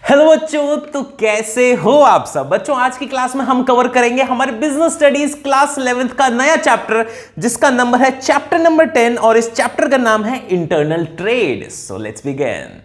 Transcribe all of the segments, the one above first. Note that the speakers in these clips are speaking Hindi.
हेलो बच्चों, तो कैसे हो आप सब बच्चों। आज की क्लास में हम कवर करेंगे हमारे बिजनेस स्टडीज क्लास 11th का नया चैप्टर, जिसका नंबर है चैप्टर नंबर 10 और इस चैप्टर का नाम है internal trade. So let's begin.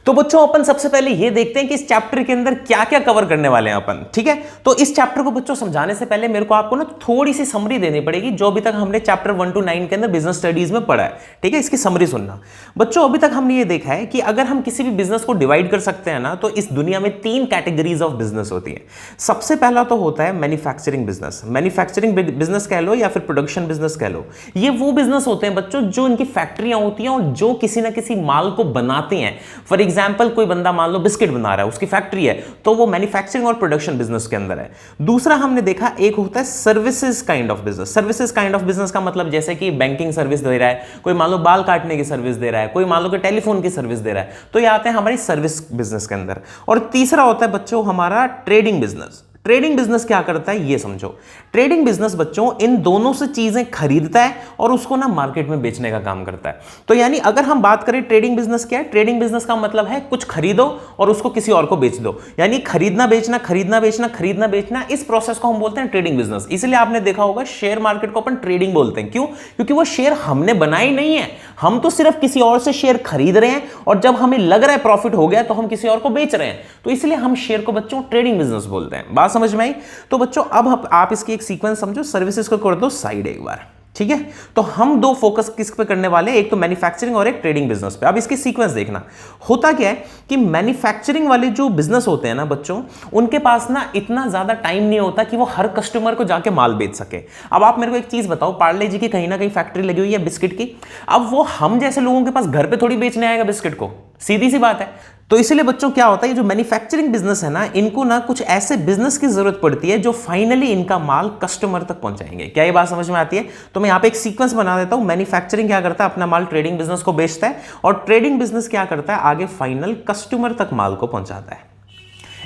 तो बच्चों अपन सबसे पहले ये देखते हैं कि इस चैप्टर के अंदर क्या क्या कवर करने वाले हैं अपन। ठीक है, तो इस चैप्टर को बच्चों समझाने से पहले मेरे को आपको ना थोड़ी सी समरी देनी पड़ेगी, जो अभी तक हमने चैप्टर 1 to 9 के अंदर बिजनेस स्टडीज में पढ़ा है। ठीक है, इसकी समरी सुनना बच्चों। अभी तक हमने ये देखा है कि अगर हम किसी भी बिजनेस को डिवाइड कर सकते हैं ना, तो इस दुनिया में 3 कैटेगरीज ऑफ बिजनेस होती है। सबसे पहला तो होता है मैन्युफैक्चरिंग बिजनेस। मैन्युफैक्चरिंग बिजनेस कह लो या फिर प्रोडक्शन बिजनेस कह लो, ये वो बिजनेस होते हैं बच्चों जो इनकी फैक्ट्रियां होती हैं और जो किसी ना किसी माल को बनाते हैं। फॉर एग्जाम्पल, कोई बंदा मान लो बिस्किट बना रहा है, उसकी फैक्ट्री है, तो वो मैन्युफैक्चरिंग और प्रोडक्शन बिजनेस के अंदर है। दूसरा हमने देखा एक होता है services kind of business. Services kind of business का मतलब जैसे कि बैंकिंग सर्विस दे रहा है, कोई मान लो बाल काटने की सर्विस दे रहा है, कोई मान लो कि टेलीफोन की सर्विस दे रहा है, तो ये आते हैं हमारी सर्विस बिजनेस के अंदर। और तीसरा होता है बच्चों हमारा ट्रेडिंग बिजनेस। ट्रेडिंग बिजनेस क्या करता है ये समझो। ट्रेडिंग बिजनेस बच्चों इन दोनों से चीजें खरीदता है और उसको ना मार्केट में बेचने का काम करता है। तो यानी अगर हम बात करें ट्रेडिंग बिजनेस क्या है, ट्रेडिंग बिजनेस का मतलब है कुछ खरीदो और उसको किसी और को बेच दो। यानी खरीदना बेचना, खरीदना बेचना, खरीदना बेचना, इस प्रोसेस को हम बोलते हैं ट्रेडिंग बिजनेस। इसलिए आपने देखा होगा शेयर मार्केट को अपन ट्रेडिंग बोलते हैं। क्यों? क्योंकि वो शेयर हमने बनाई नहीं है, हम तो सिर्फ किसी और से शेयर खरीद रहे हैं और जब हमें लग रहा है प्रॉफिट हो गया तो हम किसी और को बेच रहे हैं। तो इसलिए हम शेयर को बच्चों ट्रेडिंग बिजनेस बोलते हैं। बात समझ में आई? तो बच्चों अब आप इसकी एक सीक्वेंस समझो। सर्विसेज को कर दो साइड एक बार। ठीक है, तो हम दो फोकस किस पे करने वाले हैं, एक तो मैन्युफैक्चरिंग और एक ट्रेडिंग बिजनेस पे। अब इसकी सीक्वेंस देखना। होता क्या है कि मैन्युफैक्चरिंग वाले जो बिजनेस होते हैं ना बच्चों, उनके पास ना इतना ज्यादा टाइम नहीं होता कि वो हर कस्टमर को जाके माल बेच सके। अब आप मेरे को एक चीज बताओ, पार्ले जी की कहीं ना कहीं फैक्ट्री लगी हुई है बिस्किट की। अब वो हम जैसे लोगों के पास घर पे थोड़ी बेचने आएगा बिस्किट को, सीधी सी बात है। तो इसलिए बच्चों क्या होता है, जो मैन्युफैक्चरिंग बिजनेस है ना, इनको ना कुछ ऐसे बिजनेस की जरूरत पड़ती है जो फाइनली इनका माल कस्टमर तक पहुंचाएंगे। क्या ये बात समझ में आती है? तो मैं यहां पे एक सीक्वेंस बना देता हूं। मैन्युफैक्चरिंग क्या करता है, अपना माल ट्रेडिंग बिजनेस को बेचता है, और ट्रेडिंग बिजनेस क्या करता है, आगे फाइनल कस्टमर तक माल को पहुंचाता है।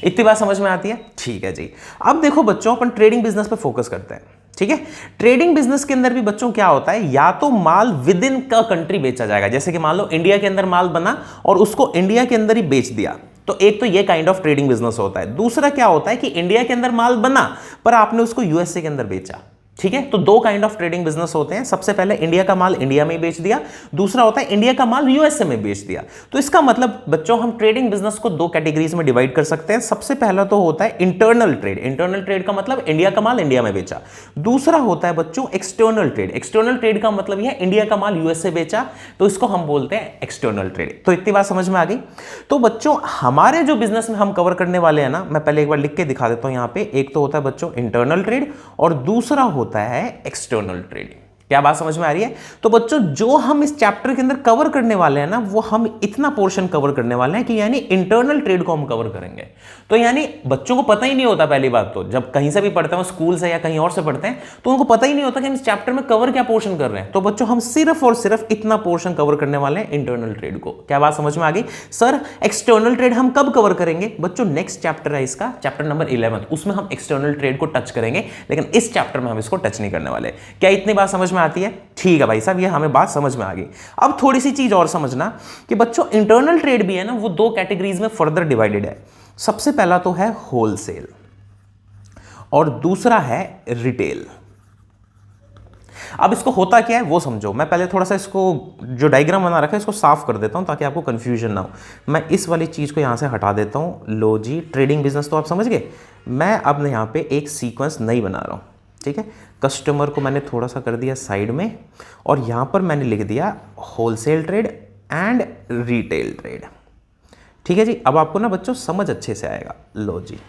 इतनी बात समझ में आती है? ठीक है जी। अब देखो बच्चों, अपन ट्रेडिंग बिजनेस पे फोकस करते हैं। ठीक है, ट्रेडिंग बिजनेस के अंदर भी बच्चों क्या होता है, या तो माल विद इन का कंट्री बेचा जाएगा, जैसे कि मान लो इंडिया के अंदर माल बना और उसको इंडिया के अंदर ही बेच दिया, तो एक तो ये काइंड ऑफ ट्रेडिंग बिजनेस होता है। दूसरा क्या होता है कि इंडिया के अंदर माल बना पर आपने उसको यूएसए के अंदर बेचा। ठीक है, तो दो काइंड ऑफ ट्रेडिंग बिजनेस होते हैं। सबसे पहले इंडिया का माल इंडिया में बेच दिया, दूसरा होता है इंडिया का माल यूएसए में बेच दिया। तो इसका मतलब बच्चों हम ट्रेडिंग बिजनेस को दो कैटेगरीज में डिवाइड कर सकते हैं। सबसे पहला तो होता है इंटरनल ट्रेड। इंटरनल ट्रेड का मतलब इंडिया का माल इंडिया में बेचा। दूसरा होता है बच्चों एक्सटर्नल ट्रेड। एक्सटर्नल ट्रेड का मतलब यह इंडिया का माल यूएसए बेचा, तो इसको हम बोलते हैं एक्सटर्नल ट्रेड। तो इतनी बात समझ में आ गई? तो बच्चों हमारे जो बिजनेस में हम कवर करने वाले हैं ना, मैं पहले एक बार लिख के दिखा देता हूं यहां पे। एक तो होता है बच्चों इंटरनल ट्रेड और दूसरा होता है एक्सटर्नल ट्रेडिंग। क्या बात समझ में आ रही है? तो बच्चों जो हम इस चैप्टर के अंदर कवर करने वाले हैं ना, वो हम इतना पोर्शन कवर करने वाले हैं कि यानी इंटरनल ट्रेड को हम कवर करेंगे। तो यानी बच्चों को पता ही नहीं होता, पहली बात तो जब कहीं से भी पढ़ते हैं, स्कूल से या कहीं और से पढ़ते हैं, तो उनको पता ही नहीं होता कि हम इस चैप्टर में कवर क्या पोर्शन कर रहे हैं। तो बच्चों हम सिर्फ और सिर्फ इतना पोर्शन कवर करने वाले हैं, इंटरनल ट्रेड को। क्या बात समझ में आ गई? सर एक्सटर्नल ट्रेड हम कब कवर करेंगे? बच्चों नेक्स्ट चैप्टर है इसका, चैप्टर नंबर 11, उसमें हम एक्सटर्नल ट्रेड को टच करेंगे, लेकिन इस चैप्टर में हम इसको टच नहीं करने वाले। क्या इतनी बात समझ में आती है? ठीक है भाई साहब, ये हमें बात समझ में आ गई। अब थोड़ी सी चीज और समझना कि बच्चों इंटरनल ट्रेड भी है ना, वो दो कैटेगरीज में फर्दर डिवाइडेड है। सबसे पहला तो है होलसेल और दूसरा है रिटेल। अब इसको होता क्या है वो समझो। मैं पहले थोड़ा सा इसको जो डायग्राम बना रखा है इसको साफ कर देता हूं ताकि आपको कंफ्यूजन ना हो। मैं इस वाली चीज को यहां से हटा देता हूं। लो जी, ट्रेडिंग बिजनेस तो आप समझ गए। मैं अब यहां पे एक सीक्वेंस नहीं बना रहा हूं। ठीक है, कस्टमर को मैंने थोड़ा सा कर दिया साइड में और यहां पर मैंने लिख दिया wholesale trade and retail trade. ठीक है जी, अब आपको ना बच्चों समझ अच्छे से आएगा। लो जी,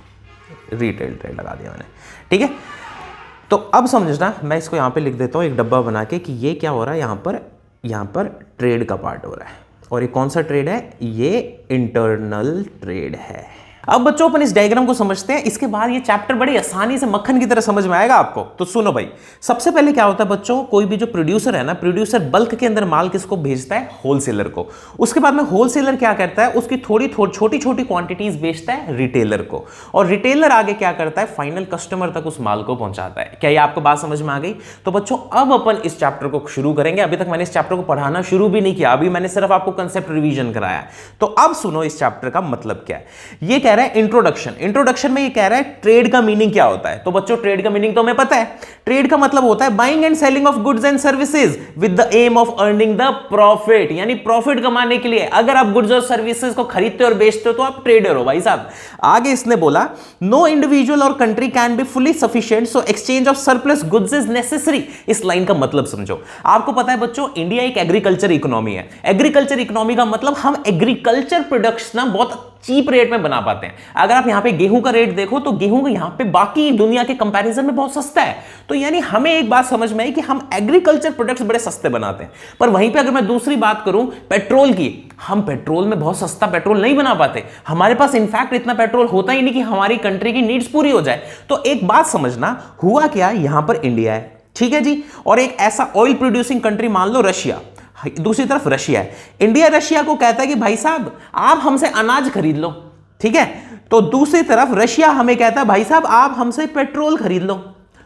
रिटेल ट्रेड लगा दिया मैंने। ठीक है, तो अब समझना, मैं इसको यहां पे लिख देता हूं एक डब्बा बना के कि ये क्या हो रहा है, यहां पर ट्रेड का पार्ट हो रहा है। और ये कौन सा ट्रेड है? ये इंटरनल ट्रेड है। अब बच्चों अपन इस डायग्राम को समझते हैं, इसके बाद ये चैप्टर बड़ी आसानी से मक्खन की तरह समझ में आएगा आपको। तो सुनो भाई, सबसे पहले क्या होता है बच्चों, कोई भी जो प्रोड्यूसर है ना, प्रोड्यूसर बल्क के अंदर माल किसको भेजता है, होलसेलर को। उसके बाद में होलसेलर क्या करता है, उसकी थोड़ी छोटी छोटी क्वांटिटीज बेचता है रिटेलर को, और रिटेलर आगे क्या करता है, फाइनल कस्टमर तक उस माल को पहुंचाता है। क्या ये आपको बात समझ में आ गई? तो बच्चों अब अपन इस चैप्टर को शुरू करेंगे। अभी तक मैंने इस चैप्टर को पढ़ाना शुरू भी नहीं किया, अभी मैंने सिर्फ आपको कंसेप्ट रिवीजन कराया। तो अब सुनो इस चैप्टर का मतलब क्या है। ये कह रहा है इंट्रोडक्शन में ये कह रहा है ट्रेड का मीनिंग क्या होता है। तो बच्चों ट्रेड का मीनिंग तो हमें पता है, ट्रेड का मतलब होता है buying and selling of goods and services with the aim of earning the profit, यानी प्रॉफिट कमाने के लिए। अगर आप गुड्स और सर्विसेज को खरीदते और बेचते हो तो आप ट्रेडर हो भाई साहब। आगे इसने बोला नो इंडिविजुअल और country can be fully sufficient so exchange of surplus goods is necessary. इस लाइन का मतलब समझो। आपको पता है बच्चों, इंडिया एक एग्रीकल्चर इकोनॉमी है। एग्रीकल्चर इकोनॉमी का मतलब हम एग्रीकल्चर प्रोडक्ट्स ना बहुत चीप रेट में बना पाते हैं। अगर आप यहां पे गेहूं का रेट देखो तो गेहूं का यहां पे बाकी दुनिया के कंपैरिजन में बहुत सस्ता है। तो यानी हमें एक बात समझ में आई कि हम एग्रीकल्चर प्रोडक्ट्स बड़े सस्ते बनाते हैं। पर वहीं पे अगर मैं दूसरी बात करूं पेट्रोल की, हम पेट्रोल में बहुत सस्ता पेट्रोल नहीं बना पाते। हमारे पास इनफैक्ट इतना पेट्रोल होता ही नहीं कि हमारी कंट्री की नीड्स पूरी हो जाए। तो एक बात समझना, हुआ क्या, यहां पर इंडिया है, ठीक है जी, और एक ऐसा ऑयल प्रोड्यूसिंग कंट्री मान लो रशिया, दूसरी तरफ रशिया है। इंडिया रशिया को कहता है कि भाई साहब आप हमसे अनाज खरीद लो, ठीक है। तो दूसरी तरफ रशिया हमें कहता है भाई साहब आप हमसे पेट्रोल खरीद लो।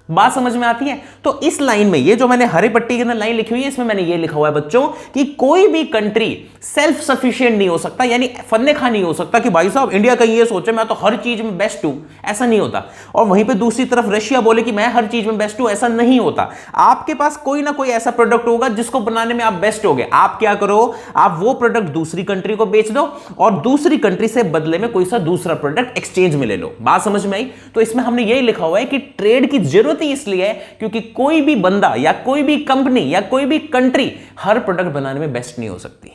बात समझ में आती है? तो इस लाइन में ये जो मैंने हरे पट्टी के अंदर लाइन लिखी हुई है, इसमें मैंने ये लिखा हुआ है बच्चों कि कोई भी कंट्री सेल्फ सफिशिएंट नहीं हो सकता, यानी फन्ने खा नहीं हो सकता कि भाई साहब इंडिया कहीं ये सोचे मैं तो हर चीज में बेस्ट हूं, ऐसा नहीं होता। और वहीं पे दूसरी तरफ रशिया बोले कि मैं हर चीज में बेस्ट हूं, ऐसा नहीं होता। आपके पास कोई ना कोई ऐसा प्रोडक्ट होगा जिसको बनाने में आप बेस्ट होगे। आप क्या करो, आप वो प्रोडक्ट दूसरी कंट्री को बेच दो और दूसरी कंट्री से बदले में कोई सा दूसरा प्रोडक्ट एक्सचेंज में ले लो। बात समझ में आई? तो इसमें हमने यही लिखा हुआ है कि ट्रेड की जरूरत इसलिए है क्योंकि कोई भी बंदा या कोई भी कंपनी या कोई भी कंट्री हर प्रोडक्ट बनाने में बेस्ट नहीं हो सकती,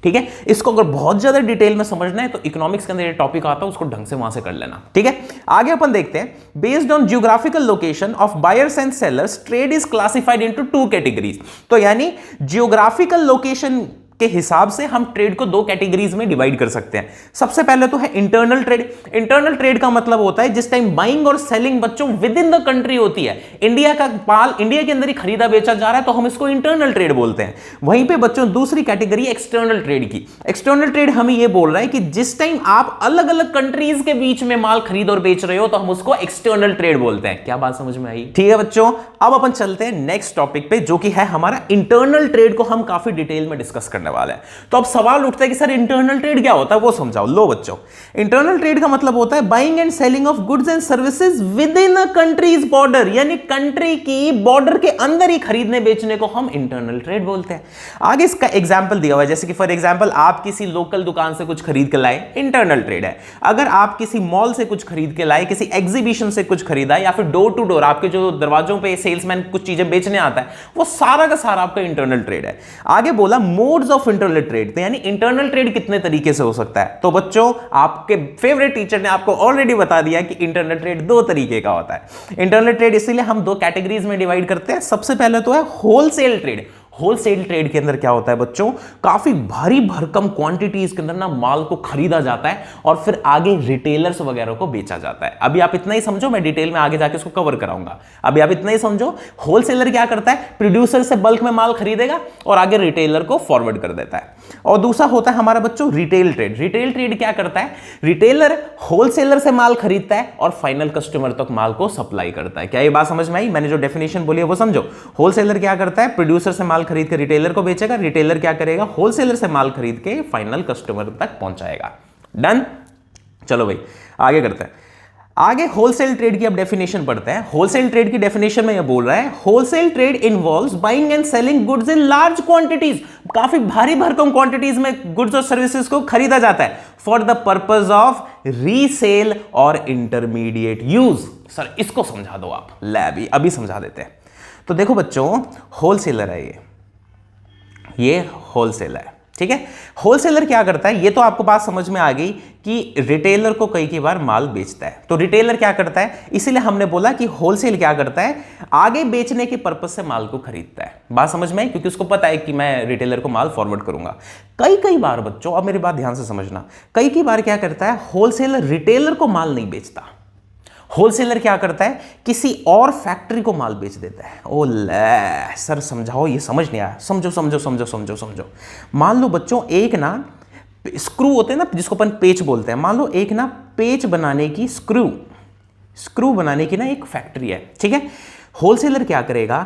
ठीक है। इसको अगर बहुत ज्यादा डिटेल में समझना है तो इकोनॉमिक्स के अंदर ये टॉपिक आता है, उसको ढंग से वहां से कर लेना, ठीक है। आगे अपन देखते हैं, based on geographical location of buyers and sellers trade is classified into 2 categories. तो यानी जियोग्राफिकल लोकेशन के हिसाब से हम ट्रेड को 2 कैटेगरीज में डिवाइड कर सकते हैं। सबसे पहले तो है इंटरनल ट्रेड। इंटरनल ट्रेड का मतलब होता है जिस टाइम बाइंग और सेलिंग बच्चों विद इन द कंट्री होती है। इंडिया का माल इंडिया के अंदर ही खरीदा बेचा जा रहा है तो हम इसको इंटरनल ट्रेड बोलते हैं। वहीं पे बच्चों दूसरी कैटेगरी एक्सटर्नल ट्रेड की। एक्सटर्नल ट्रेड हमें यह बोल रहा है कि जिस टाइम आप अलग अलग कंट्रीज के बीच में माल खरीद और बेच रहे हो तो हम उसको एक्सटर्नल ट्रेड बोलते हैं। क्या बात समझ में आई? ठीक है बच्चों, अब अपन चलते हैं नेक्स्ट टॉपिक पे जो कि है हमारा इंटरनल ट्रेड, को हम काफी डिटेल में डिस्कस करने वाले हैं। तो अब सवाल उठता है कि सर इंटरनल ट्रेड क्या होता है, वो समझाओ। लो बच्चों, इंटरनल ट्रेड का मतलब होता है buying and selling of goods and services with in a countries border, यानी कंट्री की बॉर्डर के अंदर ही खरीदने बेचने को हम इंटरनल ट्रेड बोलते हैं। आगे इसका एग्जांपल दिया हुआ है, जैसे कि फॉर एग्जांपल आप किसी लोकल दुकान से कुछ खरीद के लाए, इंटरनल ट्रेड है। अगर आप किसी मॉल से कुछ खरीद के लाए, किसी एग्जीबिशन से कुछ खरीदा, या फिर डोर टू डोर आपके जो दरवाजों पे सेल्समैन कुछ चीजें बेचने आता है, वो सारा का सारा आपका इंटरनल ट्रेड है। आगे बोला मोड्स ऑफ इंटरनल ट्रेड, यानी इंटरनल ट्रेड कितने तरीके से हो सकता है। तो बच्चों आपके फेवरेट टीचर ने आपको ऑलरेडी बता दिया कि इंटरनल ट्रेड 2 तरीके का होता है। इंटरनल ट्रेड इसीलिए हम 2 कैटेगरीज में डिवाइड करते हैं। सबसे पहले तो है होलसेल ट्रेड। होलसेल ट्रेड के अंदर क्या होता है बच्चों, काफी भारी भरकम क्वांटिटीज के अंदर ना माल को खरीदा जाता है और फिर आगे रिटेलर्स वगैरह को बेचा जाता है। अभी आप इतना ही समझो, मैं डिटेल में आगे जाके इसको कवर कराऊंगा। अभी आप इतना ही समझो, होलसेलर क्या करता है, प्रोड्यूसर से बल्क में माल खरीदेगा और आगे रिटेलर को फॉरवर्ड कर देता है। और दूसरा होता है हमारा बच्चों रिटेल ट्रेड। रिटेल ट्रेड क्या करता है, रिटेलर होलसेलर से माल खरीदता है और फाइनल कस्टमर तक माल को सप्लाई करता है। क्या ये बात समझ में आई? मैंने जो डेफिनेशन बोली है वो समझो। होलसेलर क्या करता है, प्रोड्यूसर से माल खरीद के रिटेलर को बेचेगा, रिटेलर क्या करेगा, होलसेलर से माल खरीद के फाइनल कस्टमर तक पहुंचाएगा। डन? चलो भाई आगे करते हैं। आगे होलसेल ट्रेड की अब डेफिनेशन पढ़ते हैं। होलसेल ट्रेड की डेफिनेशन में यह बोल रहा है, wholesale trade involves buying and selling goods in large quantities. काफी भारी भरकम क्वांटिटीज में गुड्स और सर्विसेज को खरीदा जाता है for the purpose of resale और इंटरमीडिएट यूज। सर इसको समझा दो आप। ले अभी समझा देते हैं। तो देखो बच्चों, होलसेलर है ये होलसेलर है, ठीक है। होलसेलर क्या करता है, ये तो आपको बात समझ में आ गई कि रिटेलर को कई बार माल बेचता है। तो रिटेलर क्या करता है, इसीलिए हमने बोला कि होलसेल क्या करता है, आगे बेचने के पर्पस से माल को खरीदता है। बात समझ में आई, क्योंकि उसको पता है कि मैं रिटेलर को माल फॉरवर्ड करूंगा। कई बार बच्चों, अब मेरी बात ध्यान से समझना, कई बार क्या करता है, होलसेलर रिटेलर को माल नहीं बेचता। होलसेलर क्या करता है, किसी और फैक्ट्री को माल बेच देता है। ओ ले सर समझाओ, ये समझ नहीं आया, समझो। मान लो बच्चों, एक ना स्क्रू होते हैं ना, जिसको अपन पेच बोलते हैं। मान लो एक ना पेच बनाने की स्क्रू बनाने की ना एक फैक्ट्री है, ठीक है। होलसेलर क्या करेगा,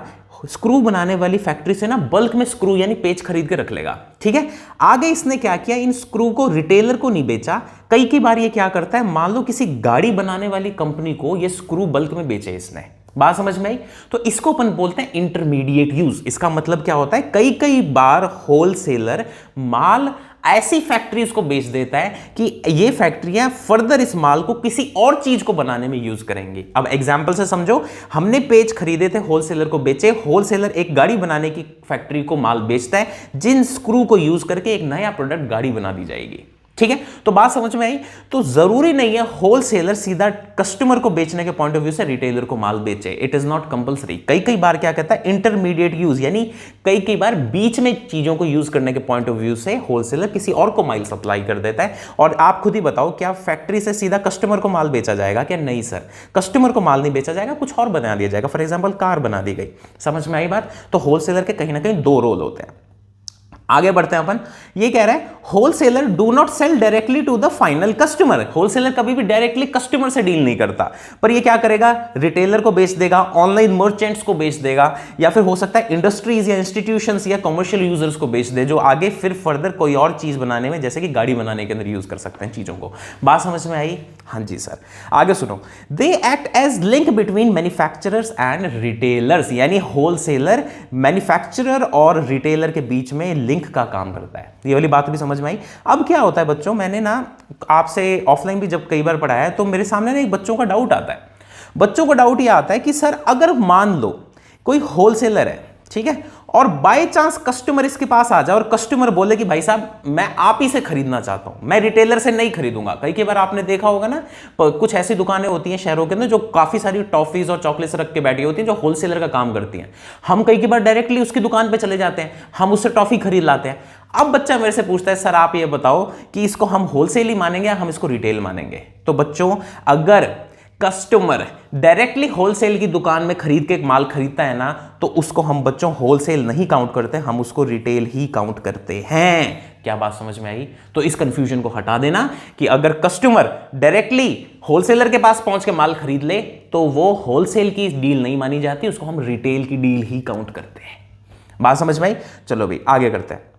स्क्रू बनाने वाली फैक्ट्री से ना बल्क में स्क्रू यानी पेच खरीद के रख लेगा, ठीक है। आगे इसने क्या किया, इन स्क्रू को रिटेलर को नहीं बेचा। कई बार ये क्या करता है, मान लो किसी गाड़ी बनाने वाली कंपनी को ये स्क्रू बल्क में बेचे इसने। बात समझ में आई। तो इसको अपन बोलते हैं इंटरमीडिएट यूज। इसका मतलब क्या होता है, कई बार होलसेलर माल ऐसी फैक्ट्रीज को बेच देता है कि ये फैक्ट्रियां फर्दर इस माल को किसी और चीज को बनाने में यूज करेंगी। अब एग्जांपल से समझो, हमने पेज खरीदे थे, होलसेलर को बेचे। होलसेलर एक गाड़ी बनाने की फैक्ट्री को माल बेचता है, जिन स्क्रू को यूज करके एक नया प्रोडक्ट गाड़ी बना दी जाएगी, ठीक है। तो बात समझ में आई। तो जरूरी नहीं है होलसेलर सीधा कस्टमर को बेचने के पॉइंट ऑफ व्यू से रिटेलर को माल बेचे। It is not compulsory. कई बार क्या कहता है, इंटरमीडिएट यूज, यानी कई बार बीच में चीजों को यूज करने के पॉइंट ऑफ व्यू से होलसेलर किसी और को माल सप्लाई कर देता है। और आप खुद ही बताओ, क्या फैक्ट्री से सीधा कस्टमर को माल बेचा जाएगा? क्या नहीं सर, कस्टमर को माल नहीं बेचा जाएगा, कुछ और बना दिया जाएगा। फॉर एग्जाम्पल कार बना दी गई। समझ में आई बात। तो होलसेलर के कहीं ना कहीं दो रोल होते हैं। आगे बढ़ते हैं अपन। ये कह रहा है, wholesaler do not sell directly to the final customer. Wholesaler कभी भी डायरेक्टली कस्टमर से डील नहीं करता, पर ये क्या करेगा, रिटेलर को बेच देगा, ऑनलाइन मर्चेंट्स को बेच देगा, या फिर हो सकता है इंडस्ट्रीज या इंस्टीट्यूशंस या कमर्शियल यूजर्स को बेच दे, जो आगे फिर फर्दर कोई और चीज बनाने में, जैसे कि गाड़ी बनाने के अंदर यूज कर सकते हैं चीजों को। बात समझ में आई? हाँ जी सर। आगे सुनो। They act as link between manufacturers and retailers, यानी होलसेलर मैन्युफैक्चरर और रिटेलर के बीच में लिंक का काम करता है। ये वाली बात भी समझ में आई। अब क्या होता है बच्चों, मैंने ना आपसे ऑफलाइन भी जब कई बार पढ़ाया है, तो मेरे सामने ना एक बच्चों का डाउट आता है। बच्चों को डाउट ये आता है कि सर, अगर मान लो कोई होलसेलर है, ठीक है, और बाय चांस कस्टमर इसके पास आ जाए और कस्टमर बोले कि भाई साहब मैं आप ही से खरीदना चाहता हूं, मैं रिटेलर से नहीं खरीदूंगा। कई बार आपने देखा होगा ना, कुछ ऐसी दुकानें होती हैं शहरों के अंदर जो काफी सारी टॉफीज और चॉकलेट्स रख के बैठी होती हैं, जो होलसेलर का काम करती हैं। हम कई बार डायरेक्टली उसकी दुकान पे चले जाते हैं, हम उससे टॉफी खरीद लाते हैं। अब बच्चा मेरे से पूछता है, सर आप ये बताओ कि इसको हम होलसेल ही मानेंगे या हम इसको रिटेल मानेंगे? तो बच्चों, अगर कस्टमर डायरेक्टली होलसेल की दुकान में खरीद के एक माल खरीदता है ना, तो उसको हम बच्चों होलसेल नहीं काउंट करते, हम उसको रिटेल ही काउंट करते हैं। क्या बात समझ में आई? तो इस कंफ्यूजन को हटा देना कि अगर कस्टमर डायरेक्टली होलसेलर के पास पहुंच के माल खरीद ले, तो वो होलसेल की डील नहीं मानी जाती, उसको हम रिटेल की डील ही काउंट करते हैं। बात समझ में आई? चलो भाई आगे करते हैं।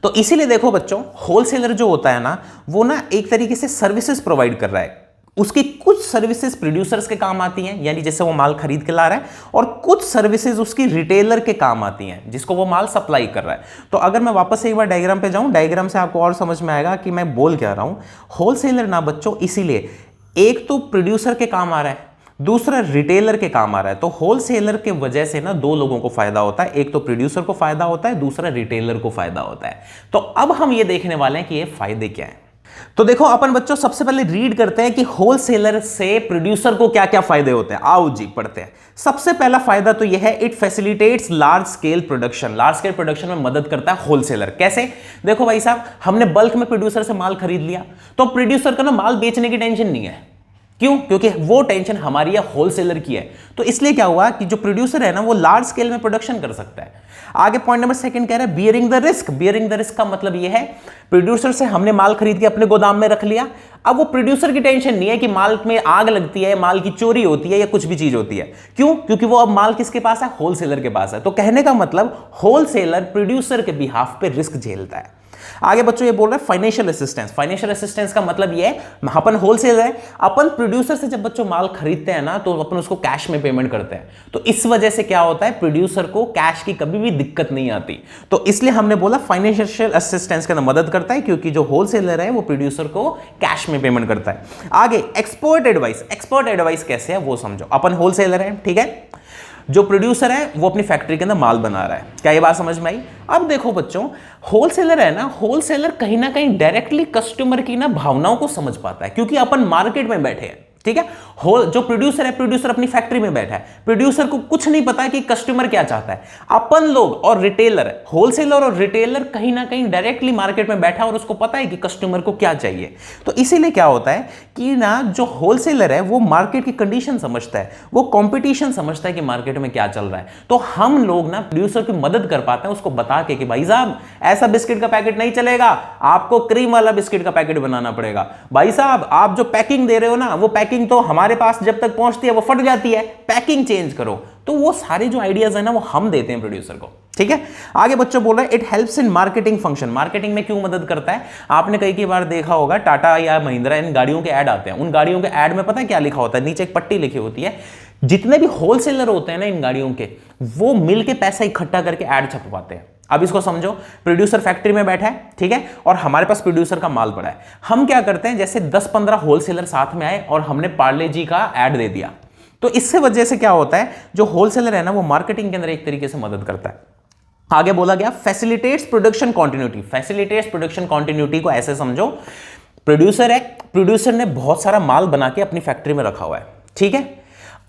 तो इसीलिए देखो बच्चों, होलसेलर जो होता है ना, वो ना एक तरीके से सर्विसेज प्रोवाइड कर रहा है। उसकी कुछ सर्विसेज प्रोड्यूसर्स के काम आती हैं, यानी जैसे वो माल खरीद के ला रहा है, और कुछ सर्विसेज उसकी रिटेलर के काम आती हैं, जिसको वो माल सप्लाई कर रहा है। तो अगर मैं वापस से एक बार डायग्राम पे जाऊं, डायग्राम से आपको और समझ में आएगा कि मैं बोल क्या रहा हूं। होलसेलर ना बच्चों, इसीलिए एक तो प्रोड्यूसर के काम आ रहा है, दूसरा रिटेलर के काम आ रहा है। तो होलसेलर के वजह से ना दो लोगों को फायदा होता है, एक तो प्रोड्यूसर को फायदा होता है, दूसरा रिटेलर को फायदा होता है। तो अब हम ये देखने वाले हैं कि ये फायदे क्या हैं। तो देखो अपन बच्चों सबसे पहले रीड करते हैं कि होलसेलर से प्रोड्यूसर को क्या क्या फायदे होते हैं। आओ जी पढ़ते हैं। सबसे पहला फायदा तो यह है, it facilitates large scale production. Large scale production में मदद करता है होलसेलर। कैसे? देखो भाई साहब, हमने बल्क में प्रोड्यूसर से माल खरीद लिया, तो प्रोड्यूसर का ना माल बेचने की टेंशन नहीं है। क्यों? क्योंकि वो टेंशन हमारी या होलसेलर की है। तो इसलिए क्या हुआ कि जो प्रोड्यूसर है ना, वो लार्ज स्केल में प्रोडक्शन कर सकता है। आगे पॉइंट नंबर सेकंड कह रहा है, bearing the risk. Bearing the risk का मतलब ये है, प्रोड्यूसर से हमने माल खरीद के अपने गोदाम में रख लिया। अब वो प्रोड्यूसर की टेंशन नहीं है कि माल में आग लगती है, माल की चोरी होती है या कुछ भी चीज होती है। क्यों? क्योंकि वो अब माल किसके पास है? होलसेलर के पास है। तो कहने का मतलब, होलसेलर प्रोड्यूसर के बिहाफ पे रिस्क झेलता है। आगे बच्चों ये बोल रहे हैं फाइनेंशियल असिस्टेंस। फाइनेंशियल असिस्टेंस का मतलब ये है, अपन होलसेलर है, अपन प्रोड्यूसर से जब बच्चों माल खरीदते हैं ना, तो अपन उसको कैश में पेमेंट करते हैं। तो इस वजह से क्या होता है, प्रोड्यूसर को कैश की कभी भी दिक्कत नहीं आती। तो इसलिए हमने बोला फाइनेंशियल असिस्टेंस के अंदर मदद करता है, क्योंकि जो होलसेलर है वो प्रोड्यूसर को कैश में पेमेंट करता है। आगे एक्सपर्ट एडवाइस। एक्सपर्ट एडवाइस कैसे है वो समझो। अपन होलसेलर है, ठीक है, जो प्रोड्यूसर है वो अपनी फैक्ट्री के अंदर माल बना रहा है। क्या ये बात समझ में आई? अब देखो बच्चों, होलसेलर है ना, होलसेलर कहीं ना कहीं डायरेक्टली कस्टमर की ना भावनाओं को समझ पाता है, क्योंकि अपन मार्केट में बैठे हैं, ठीक है। जो प्रोड्यूसर है, प्रोड्यूसर अपनी फैक्ट्री में बैठा है, प्रोड्यूसर को कुछ नहीं पता है कि कस्टमर क्या चाहता है। अपन लोग और रिटेलर, होलसेलर और रिटेलर कहीं ना कहीं डायरेक्टली मार्केट में बैठा है और उसको पता है कि कस्टमर को क्या चाहिए। तो इसीलिए क्या होता है कि ना जो होलसेलर है वो मार्केट की कंडीशन समझता है, वो कंपटीशन समझता है कि मार्केट में क्या चल रहा है। तो हम लोग ना प्रोड्यूसर की मदद कर पाते हैं उसको बता के कि भाई साहब ऐसा बिस्किट का पैकेट नहीं चलेगा, आपको क्रीम वाला बिस्किट का पैकेट बनाना पड़ेगा। भाई साहब आप जो पैकिंग दे रहे हो ना, वो पैकिंग तो हमारे पास जब तक पहुंचती है वो फट जाती है, पैकिंग चेंज करो। तो वो सारे जो आइडियाज है ना वो हम देते हैं प्रोड्यूसर को, ठीक है। आगे बच्चों बोल रहे हैं it helps in marketing function. Marketing में क्यों मदद करता है? आपने कई बार देखा होगा टाटा या महिंद्रा इन गाड़ियों के ऐड आते हैं, उन गाड़ियों के ऐड में पता है क्या लिखा होता है? नीचे एक पट्टी लिखी होती है, जितने भी होलसेलर होते हैं ना इन गाड़ियों के, वो मिल के पैसा इकट्ठा करके ऐड छपवाते हैं। अब इसको समझो, प्रोड्यूसर फैक्ट्री में बैठा है, ठीक है, और हमारे पास प्रोड्यूसर का माल पड़ा है। हम क्या करते हैं, जैसे 10-15 होलसेलर साथ में आए और हमने पार्ले जी का ऐड दे दिया, तो इससे वजह से क्या होता है, जो होलसेलर है ना वो मार्केटिंग के अंदर एक तरीके से मदद करता है। आगे बोला गया facilitates production continuity. Facilitates production continuity को ऐसे समझो, प्रोड्यूसर है, प्रोड्यूसर ने बहुत सारा माल बना के अपनी फैक्ट्री में रखा हुआ है, ठीक है।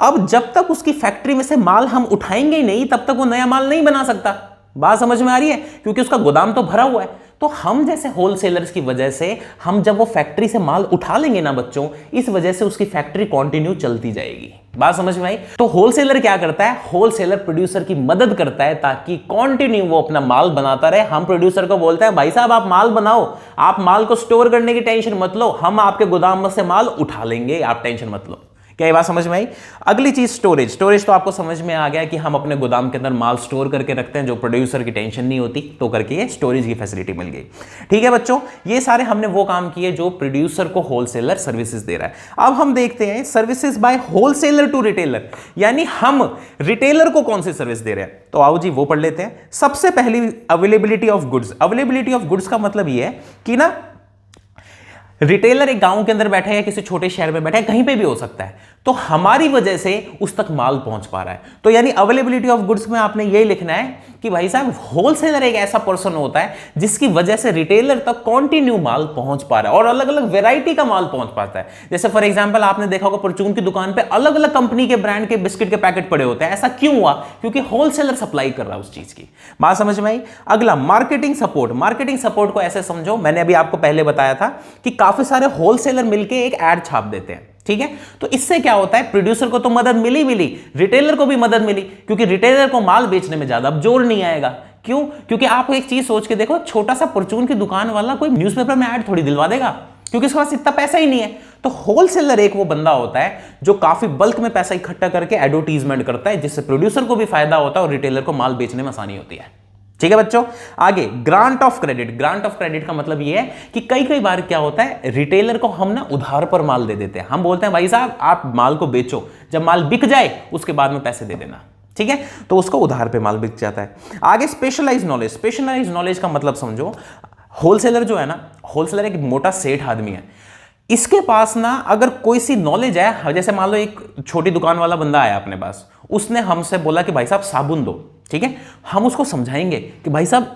अब जब तक उसकी फैक्ट्री में से माल हम उठाएंगे ही नहीं, तब तक वो नया माल नहीं बना सकता। बात समझ में आ रही है? क्योंकि उसका गोदाम तो भरा हुआ है। तो हम जैसे होलसेलर्स की वजह से हम जब वो फैक्ट्री से माल उठा लेंगे ना बच्चों, इस वजह से उसकी फैक्ट्री कंटिन्यू चलती जाएगी। बात समझ में आई? तो होलसेलर क्या करता है, होलसेलर प्रोड्यूसर की मदद करता है ताकि कंटिन्यू वो अपना माल बनाता रहे। हम प्रोड्यूसर को बोलते हैं भाई साहब आप माल बनाओ, आप माल को स्टोर करने की टेंशन मत लो, हम आपके गोदाम में से माल उठा लेंगे, आप टेंशन मत लो। क्या ये बात समझ में आई? अगली चीज स्टोरेज। स्टोरेज तो आपको समझ में आ गया कि हम अपने गोदाम के अंदर माल स्टोर करके रखते हैं, जो प्रोड्यूसर की टेंशन नहीं होती, तो करके ये स्टोरेज की फैसिलिटी मिल गई। ठीक है बच्चों, ये सारे हमने वो काम किए जो प्रोड्यूसर को होलसेलर सर्विसेज दे रहा है। अब हम देखते हैं services by wholesaler to retailer, यानी हम रिटेलर को कौन सी सर्विस दे रहे हैं। तो आओ जी वो पढ़ लेते हैं। सबसे पहली availability of goods. Availability of goods का मतलब ये है कि ना रिटेलर एक गांव के अंदर बैठा है या किसी छोटे शहर में बैठा है, कहीं पे भी हो सकता है, तो हमारी वजह से उस तक माल पहुंच पा रहा है। तो यानी अवेलेबिलिटी ऑफ गुड्स में आपने यही लिखना है कि भाई साहब होलसेलर एक ऐसा पर्सन होता है जिसकी वजह से रिटेलर तक कंटिन्यू माल पहुंच पा रहा है और अलग अलग वैरायटी का माल पहुंच पाता है। जैसे फॉर एग्जांपल आपने देखा होगा परचून की दुकान पे अलग अलग कंपनी के ब्रांड के बिस्किट के पैकेट पड़े होते हैं। ऐसा क्यों हुआ? क्योंकि होलसेलर सप्लाई कर रहा है उस चीज की। बात समझ में आई? अगला मार्केटिंग सपोर्ट। मार्केटिंग सपोर्ट को ऐसे समझो, मैंने अभी आपको पहले बताया था कि काफी सारे होलसेलर मिलके एक एड छाप देते हैं, ठीक है। तो इससे क्या होता है, प्रोड्यूसर को तो मदद मिली, रिटेलर को भी मदद मिली, क्योंकि रिटेलर को माल बेचने में ज्यादा अब जोर नहीं आएगा। क्यों? क्योंकि आप एक चीज सोच के देखो, छोटा सा परचून की दुकान वाला कोई न्यूज़पेपर में ऐड थोड़ी दिलवा देगा, क्योंकि उसके पास इतना पैसा ही नहीं है। तो होलसेलर एक वो बंदा होता है जो काफी बल्क में पैसा इकट्ठा करके एडवर्टीजमेंट करता है, जिससे प्रोड्यूसर को भी फायदा होता है और रिटेलर को माल बेचने में आसानी होती है। ठीक है बच्चों, आगे grant of credit. Grant of credit का मतलब यह है कि कई बार क्या होता है, रिटेलर को हम ना उधार पर माल दे देते हैं। हम बोलते हैं भाई साहब आप माल को बेचो, जब माल बिक जाए उसके बाद में पैसे दे देना, ठीक है। तो उसको उधार पे माल बिक जाता है। आगे स्पेशलाइज नॉलेज। स्पेशलाइज नॉलेज का मतलब समझो, होलसेलर जो है ना, होलसेलर एक मोटा सेठ आदमी है, इसके पास ना अगर कोई सी नॉलेज है, जैसे मान लो एक छोटी दुकान वाला बंदा आया अपने पास, उसने हमसे बोला कि भाई साहब साबुन दो, ठीक है। हम उसको समझाएंगे कि भाई साहब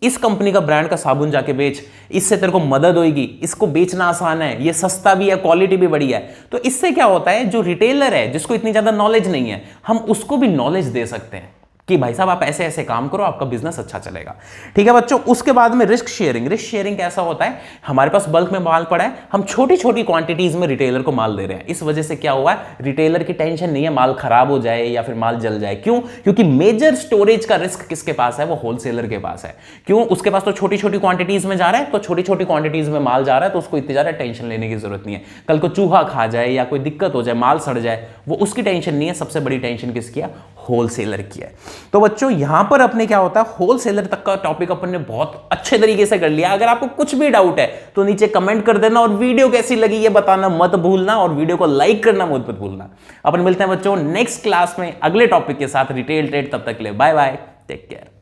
इस कंपनी का ब्रांड का साबुन जाके बेच, इससे तेरे को मदद होगी, इसको बेचना आसान है, ये सस्ता भी है, क्वालिटी भी बढ़िया है। तो इससे क्या होता है, जो रिटेलर है जिसको इतनी ज्यादा नॉलेज नहीं है, हम उसको भी नॉलेज दे सकते हैं कि भाई साहब आप ऐसे ऐसे काम करो, आपका बिजनेस अच्छा चलेगा। ठीक है बच्चों, उसके बाद में रिस्क शेयरिंग। रिस्क शेयरिंग कैसा होता है, हमारे पास बल्क में माल पड़ा है, हम छोटी छोटी क्वांटिटीज में रिटेलर को माल दे रहे हैं। इस वजह से क्या हुआ है, रिटेलर की टेंशन नहीं है माल खराब हो जाए या फिर माल जल जाए। क्यों? क्योंकि मेजर स्टोरेज का रिस्क किसके पास है, वो होलसेलर के पास है। क्यों? उसके पास तो छोटी छोटी क्वांटिटीज में जा रहा है, तो छोटी छोटी क्वांटिटीज में माल जा रहा है, तो उसको इतनी ज्यादा टेंशन लेने की जरूरत नहीं है। कल को चूहा खा जाए या कोई दिक्कत हो जाए, माल सड़ जाए, वो उसकी टेंशन नहीं है। सबसे बड़ी टेंशन किसकी है, होलसेलर की है। तो बच्चों यहां पर अपने क्या होता है, होलसेलर तक का टॉपिक अपन ने बहुत अच्छे तरीके से कर लिया। अगर आपको कुछ भी डाउट है तो नीचे कमेंट कर देना, और वीडियो कैसी लगी ये बताना मत भूलना, और वीडियो को लाइक करना मत भूलना। अपन मिलते हैं बच्चों नेक्स्ट क्लास में अगले टॉपिक के साथ, रिटेल ट्रेड। तब तक के लिए बाय बाय, टेक केयर।